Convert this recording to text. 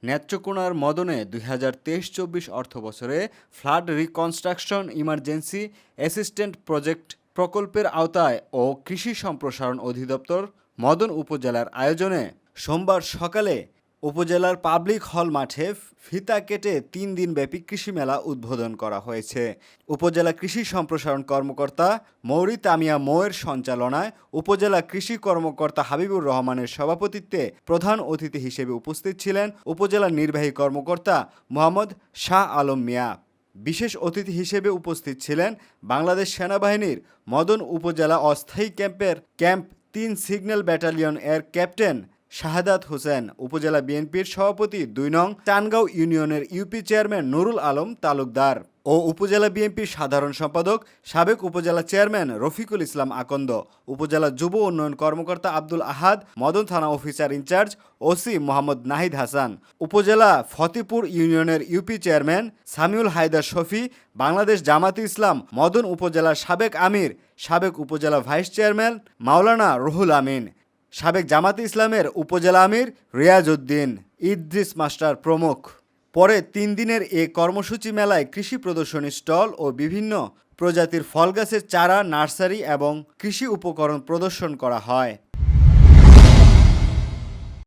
নেত্রকোনার মদনে ২০২৩-২৪ অর্থবছরে flood reconstruction emergency assistant project প্রকল্পের আওতায় ও কৃষি সম্প্রসারণ অধিদপ্তর মদন উপজেলার আয়োজনে সোমবার সকালে উপজেলার পাবলিক হল মাঠে ফিতা কেটে ৩ দিনব্যাপী কৃষি মেলা উদ্বোধন করা হয়েছে। উপজেলা কৃষি সম্প্রসারণ কর্মকর্তা মৌরি তামিয়া মোয়ের সঞ্চালনায় উপজেলা কৃষি কর্মকর্তা হাবিবুর রহমানের সভাপতিত্বে প্রধান অতিথি হিসেবে উপস্থিত ছিলেন উপজেলা নির্বাহী কর্মকর্তা মোহাম্মদ শাহ আলম মিয়া। বিশেষ অতিথি হিসেবে উপস্থিত ছিলেন বাংলাদেশ সেনাবাহিনীর মদন উপজেলা অস্থায়ী ক্যাম্প ৩ সিগন্যাল ব্যাটালিয়ন এর ক্যাপ্টেন শাহাদাত হোসেন, উপজেলা বিএনপির সভাপতি ২ নং চানগাঁও ইউনিয়নের ইউপি চেয়ারম্যান নুরুল আলম তালুকদার ও উপজেলা বিএনপির সাধারণ সম্পাদক সাবেক উপজেলা চেয়ারম্যান রফিকুল ইসলাম আকন্দ, উপজেলা যুব উন্নয়ন কর্মকর্তা আব্দুল আহাদ, মদন থানা officer in charge OC Mohammad Nahid Hasan, upazila Fatehpur ইউনিয়নের ইউপি চেয়ারম্যান সামিউল হায়দার শফি, বাংলাদেশ জামাতে ইসলাম মদন উপজেলার সাবেক আমির, সাবেক উপজেলা ভাইস চেয়ারম্যান মাওলানা রুহুল আমিন, সাবেক জামাতে ইসলামের উপজেলা আমির রিয়াজ উদ্দিন, ইদ্রিস মাস্টার প্রমুখ। পরে ৩ দিনের এ কর্মসূচি মেলায় কৃষি প্রদর্শনী স্টল ও বিভিন্ন প্রজাতির ফল গাছের চারা, নার্সারি এবং কৃষি উপকরণ প্রদর্শন করা হয়।